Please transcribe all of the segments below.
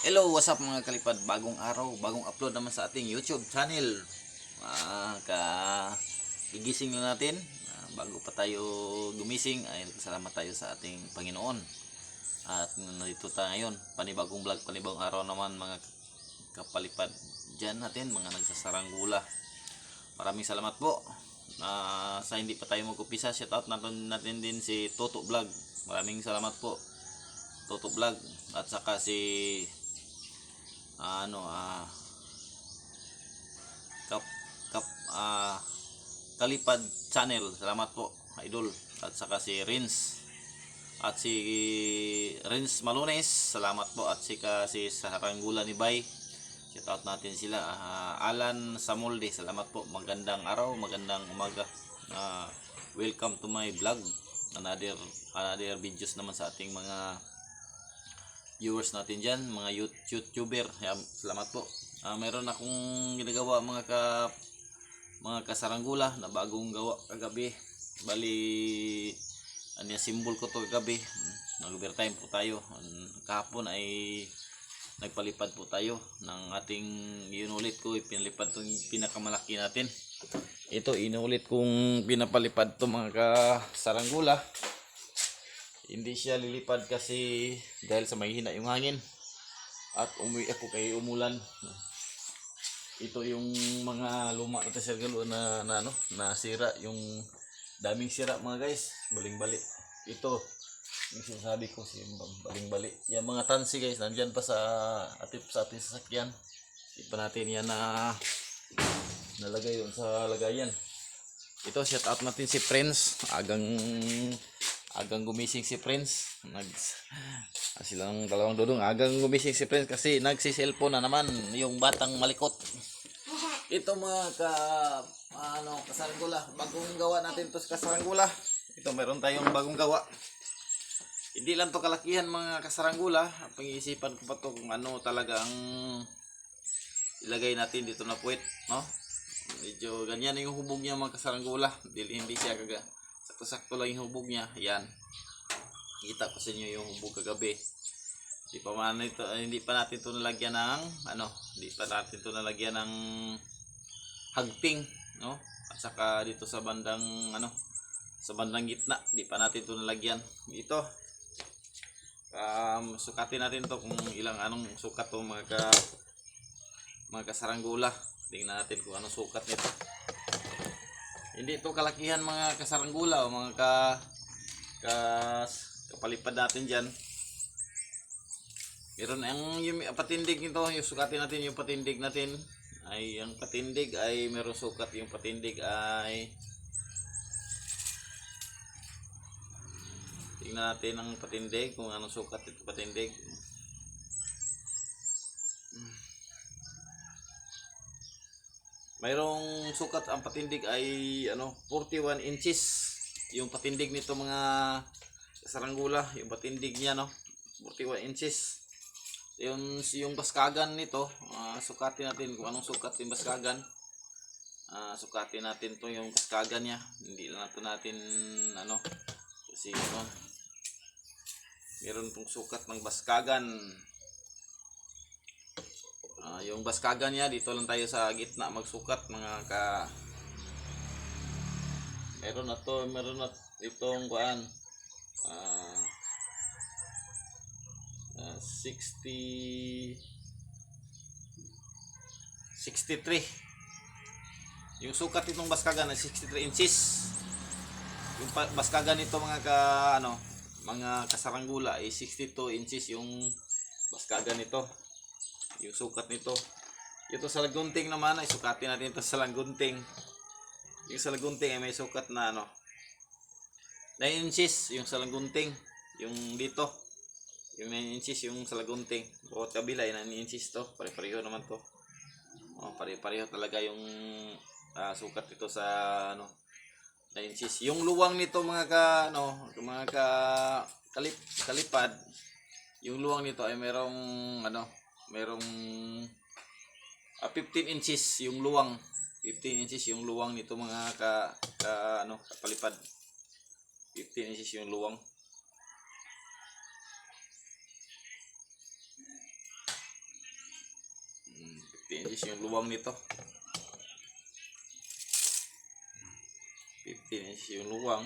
Hello, what's up mga kalipad? Bagong araw, bagong upload naman sa ating YouTube channel. Gigising na natin. Bago pa tayo gumising ay salamat tayo sa ating Panginoon. At nandito tayo ngayon, panibagong vlog, panibagong araw naman mga kapalipad dyan natin, mga nagsasaranggula. Maraming salamat po. Sa hindi pa tayo mag-upisa, shoutout natin din si Toto Vlog. Maraming salamat po Toto Vlog at saka si kap kap Kalipad channel, salamat po idol, at saka si Rins at si Rins Malunes, salamat po, at si Saranggula ni Bay, shout out natin sila. Alan Samolde, salamat po, magandang araw, magandang umaga. Welcome to my vlog, another videos naman sa ating mga viewers natin dyan, mga YouTuber. Salamat po. Meron akong ginagawa mga kasaranggula na bagong gawa kagabi. Bali, simbol ko to kagabi. Nag-overtime po tayo. Kahapon ay nagpalipad po tayo ng ating inulit ko. Pinalipad itong pinakamalaki natin. Ito, inulit kong pinapalipad to mga kasaranggula. Hindi siya lilipad kasi dahil sa mahina yung hangin at umulan. Ito yung mga luma na tasargalo na sira, yung daming sira mga guys, baling-bali. Ito yung sinasabi ko, si baling-bali. Yung mga tansi guys, nandyan pa sa ating sasakyan. Hindi pa natin yan na nalagay yun sa lagayan. Ito, shout out natin si Prince. Agang gumising si Prince. Silang dalawang dudong. Agang gumising si Prince kasi nagsi-cellphone na naman yung batang malikot. Ito mga kasaranggula. Bagong gawa natin to sa kasaranggula. Ito, meron tayong bagong gawa. Hindi lang to kalakihan mga kasaranggula. Pag-iisipan ko pa to kung ano talaga ang ilagay natin dito na puwet, no? Medyo ganyan yung hubog niya mga kasaranggula. Hindi siya sakto lang yung hubog niya. Yan, kita ko sa inyo yung hubog kagabi. Hindi pa natin ito nalagyan ng hagting, no? At saka dito sa bandang gitna, di pa natin ito nalagyan. Dito sukatin natin to kung anong sukat to mga kasaranggula. Tingnan natin kung anong sukat nito. Hindi ito kalakihan mga kasaranggula o mga kapalipad natin dyan. Meron yung patindig nito, yung sukatin natin yung patindig natin. Yung patindig ay meron sukat, yung patindig ay tingnan natin ang patindig kung anong sukat ito patindig. Mayroong sukat, ang patindig ay 41 inches. Yung patindig nito mga kasaranggula, yung patindig niya 41 inches. Yung baskagan nito, sukatin natin kung anong sukat yung baskagan. Sukatin natin to yung baskagan niya. Hindi lang natin kasi meron pong sukat ng baskagan. Yung baskagan niya, dito lang tayo sa gitna magsukat mga meron na itong 63. Yung sukat itong baskagan ay 63 inches. Yung baskagan nito mga kasaranggula ay 62 inches yung baskagan nito. Yung sukat nito. Ito sa lagunting naman ay sukatin natin ito sa lagunting. Yung sa lagunting ay may sukat na 9 inches yung sa lagunting. Yung dito, yung 9 inches yung sa lagunting. Bukod kabila ay 9 inches to. Pare-pareho naman to. Pare-pareho talaga yung sukat ito sa 9 inches. Yung luwang nito mga kalipad, yung luwang nito ay merong 15 inches yung luwang. 15 inches yung luwang nito mga kapalipad. 15 inches yung luwang. inches yung luwang nito. 15 inches yung luwang.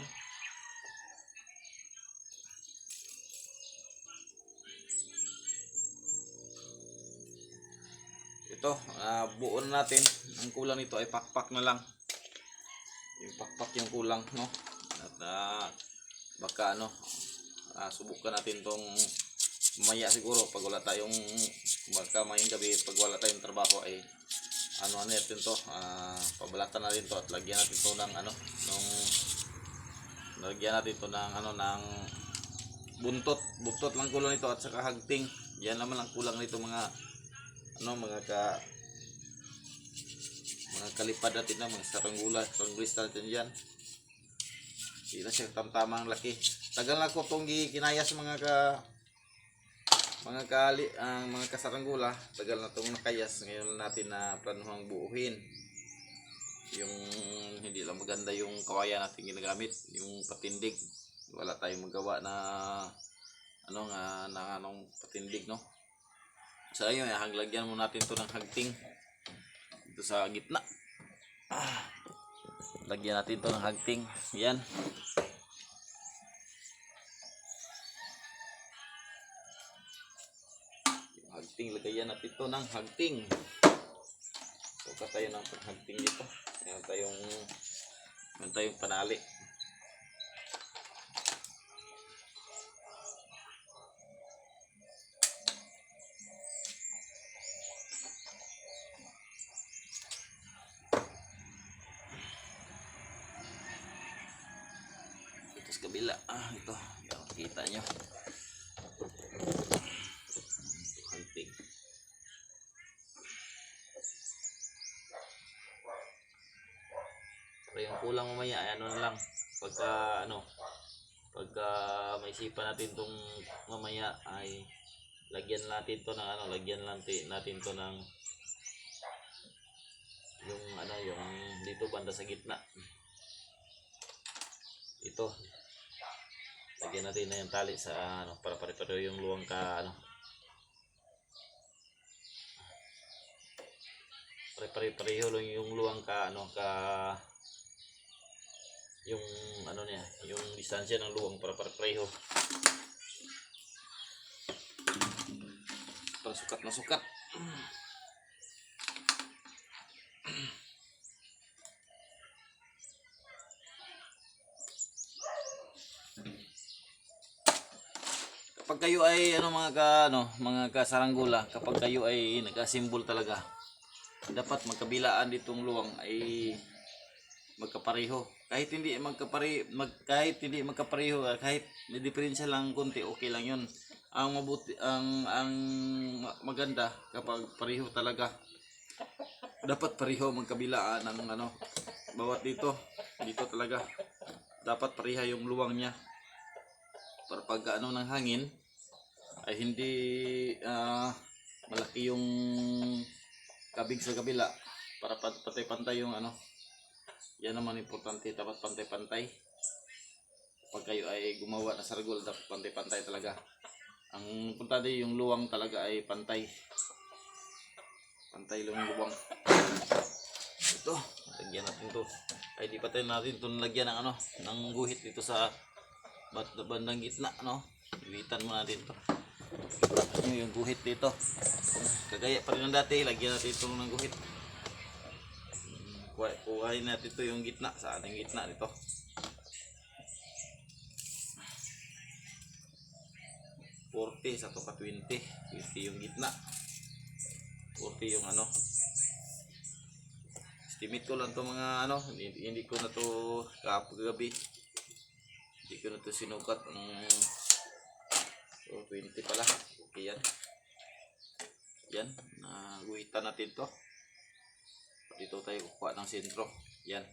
Ito, buo na natin. Ang kulang nito ay pakpak na lang. Yung pakpak yung kulang, no? At baka subukan natin tong mamaya siguro pag wala tayong, baka maying gabi pag wala tayong trabaho ay natin to, pabalatan natin to at lagyan natin to ng lagyan natin to ng ng buntot lang kulang nito at saka hagting. Yan naman ang kulang nito mga mga kalipad natin mga saranggulista natin dyan. Hindi na siya tamtamang laki. Tagal na ko itong kinayas mga kasaranggula. Tagal na itong nakayas. Ngayon natin na planuhang buuhin. Yung hindi lang maganda yung kawayan natin ginagamit, yung patindig. Wala tayong magawa na patindig, no? So ayun, haglagyan mo natin to ng hagting dito sa gitna. Lagyan natin to ng hagting. Yan. Yung hagting, lagayan natin to ng hagting. Suka tayo ng hagting dito. Meron tayong panali. Sa kabila, ito, kita nyo hunting. Pero yung kulang mamaya ay na lang pagka may sipa natin tong mamaya ay lagyan natin to ng lagyan natin to ng yung dito banda sa gitna. Ito lagyan natin na yung tali sa para pare-pareho yung luwang pare-pareho lang yung luwang yung niya, yung distansya ng luwang para pare-pareho. Pang sukat na sukat. Kapag kayo ay mga kasaranggula, kapag kayo ay nag-assemble talaga, dapat magkabilaan ditong luwang ay magkapareho. Kahit hindi magkapareho, kahit may diferensya lang konti, okay lang 'yun. Ang maganda kapag pareho talaga. Dapat pareho magkabilaan ng bawat dito talaga. Dapat pareha yung luwang niya. Para pag ng hangin ay hindi malaki yung kabig sa kabila, para pantay-pantay yung yan naman importante, dapat pantay-pantay. Pag kayo ay gumawa na sargol, dapat pantay-pantay talaga. Ang importante yung luwang talaga ay pantay lang yung luwang. Ito, lagyan natin to. Ay di pa tayo natin ito lagyan ng guhit dito sa bandang gitna, Iwitan mo natin to. Yung guhit dito. Kagaya pa rin ng dati, lagyan natin ito ng guhit. Kuhain natin ito yung gitna, sa ating gitna nito. Sa to ka 20 yung gitna. 40 yung estimate ko lang to mga hindi ko na to kagabi. Hindi ko na to sinukat ang 20 pala. Okay yan. Yan, guhitan natin to. Dito tayo kukuha ng sentro. Yan.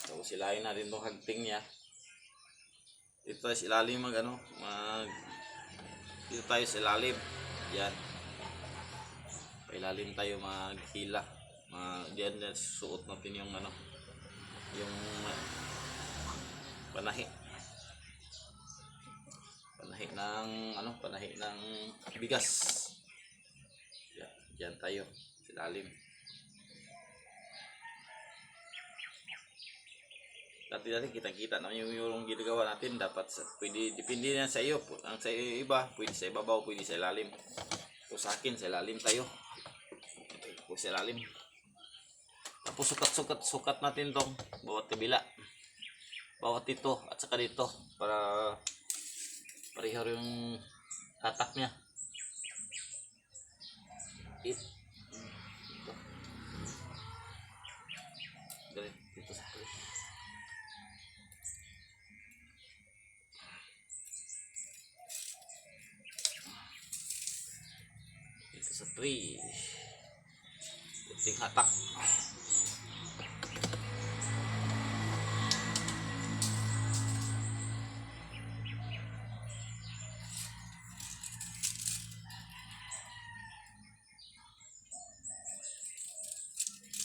So silayin natin tong hagting niya. Dito tayo sa ilalim dito tayo sa ilalim. Yan. Pailalim tayo maghila. Diyan suot natin yung yung panahi. Panahi ng bigas. Diyan tayo sa ilalim. Dati kita-kita naman yung ginagawa natin. Dapat pwede, depende na sa iyo. Ang sa iba, pwede sa ibabaw, pwede sa ilalim. So sa akin, sa ilalim tayo. Ito, sa ilalim. Tapos sukat natin tong bawat kabila. Bawat dito at saka dito. Para pareho yung hatak niya. Ito. Dito sa tree. Dito sa tree. Kunting hatak.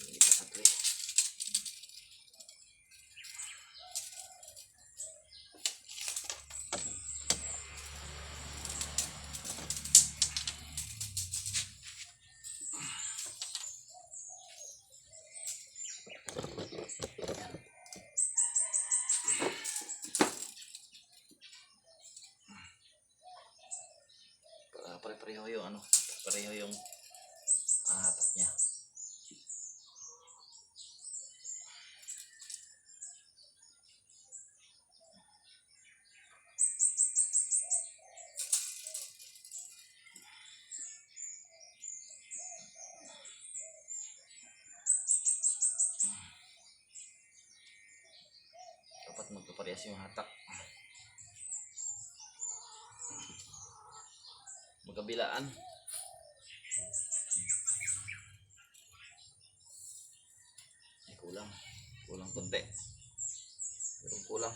Dito sa tree. Pare-pareho yung ano, pareho yung hatak niya. Dapat magkaparehas yung hatak. Magkabilaan. Ay, kulang konti. Meron kulang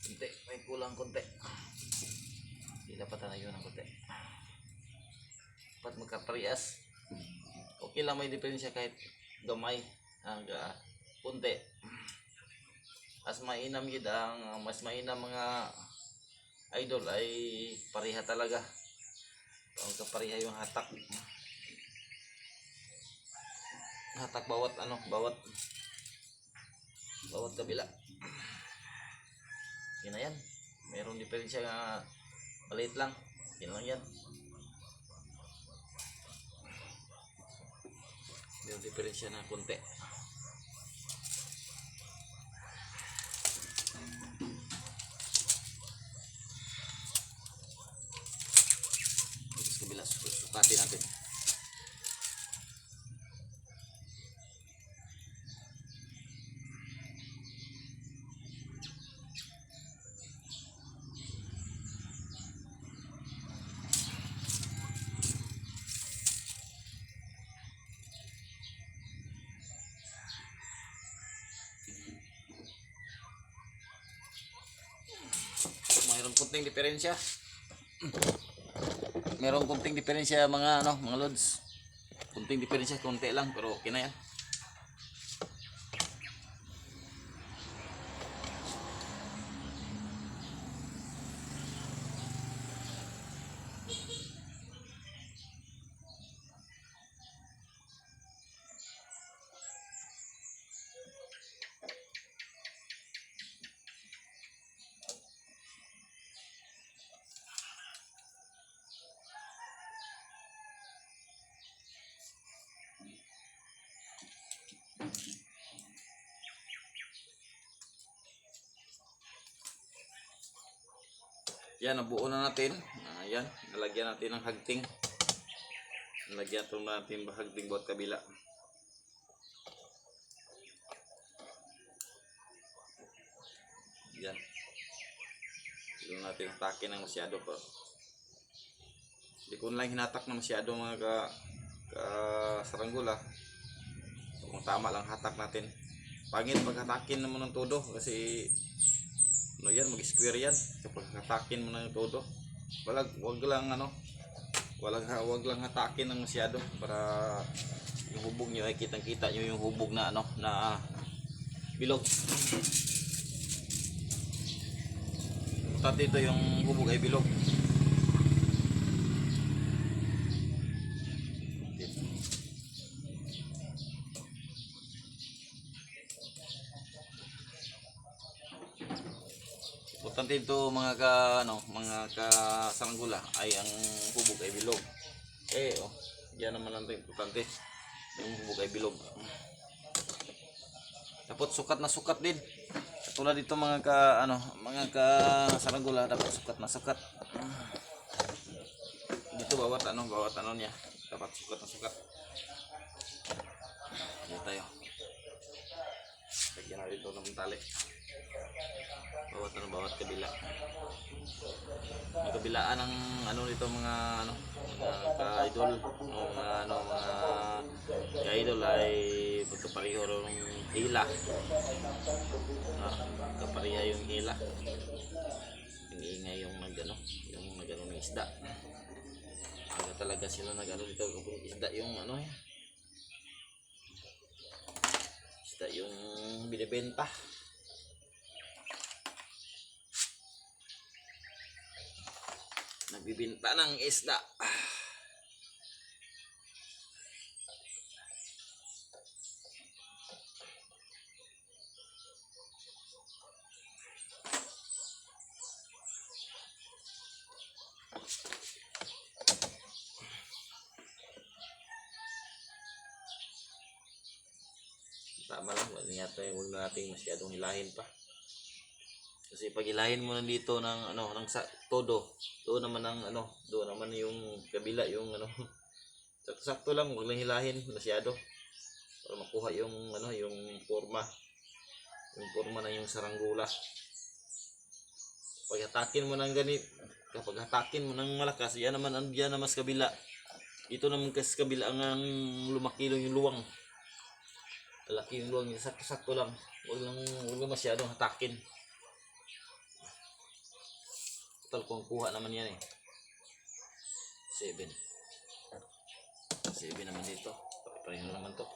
konti, may kulang konti. Hindi dapat na yun ang konti. Dapat magkaparehas. Okay lang, may diferensya kahit gamay ang konti. Mas mainam yun mas mainam mga idol ay pareha talaga. Magkapareha yung hatak. Hatak bawat kabila. Yan na yan. Mayroong diferensya nga maliit lang. Yan lang yan. Mayroong diferensya na konti. Kabila, sukatin natin. Mayroong kunting diferensya. Merong kunting diferensya mga lods. Kunting diferensya, konti lang pero okay na yan. Yan, nabuo na natin. Ayan, nalagyan natin ng hagting. Nalagyan natin hagting buat kabila. Yan. Hindi natin hatakin ng masyado pa. Hindi ko lang hinatak na masyado mga kasaranggula. Kung tama lang hatak natin. Pangit paghatakin naman ng todo kasi yan, mag-square yan kapag hatakin mo ng todo. Wag lang wag lang hatakin ng masyado para yung hubog nyo ay kitang-kita nyo yung hubog na na bilog. Importante ito yung hubog ay bilog. Importante ito mga ka saranggula ay ang hubog ay bilog. Oh, yan naman ang importante. Yung hubog ay bilog. Dapat sukat na sukat din. Katulad dito mga ka saranggula, dapat sukat na sukat. Dito bawat ano niya, dapat sukat na sukat. Dito tayo. Lagyan natin ito ng tali. Bawat kabila. Ang kabilaan ng nito mga ka-idol, mga ka-idol ay pagkapareho ng hila. Kapareha yung hila. Ingingay yung nagano ng isda. Kaya talaga sila nagano dito kapag isda yung isda yung binibenta. Nagbibenta ng isda. Tama lang, huwag natin masyadong hilahin pa. Kasi pag ilahin mo nandito ng todo, doon naman yung kabila yung sakto lang, huwag lang hilahin masyado para makuha yung yung forma na yung saranggula. Pag hatakin mo ng kapag hatakin mo ng malakas, yan naman sa kabila. Ito naman kasi kabila ang lumaki yung luwang. Malaki yung luwang, sakto lang. Huwag lang masyadong hatakin. Total kung kuha naman yan 7 naman dito. Pareho naman to.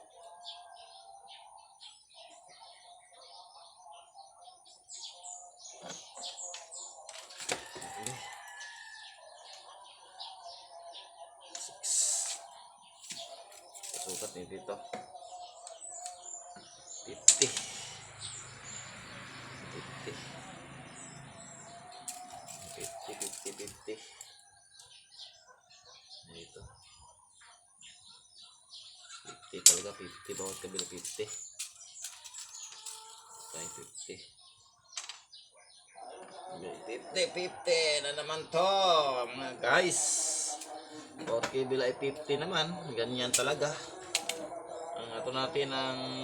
Sukat niyo dito 50 dito 50 talaga, 50 bawat kabila 50 tayo 50 na naman to mga guys. Bawat kabila ay 50 naman, ganyan talaga ang natin ang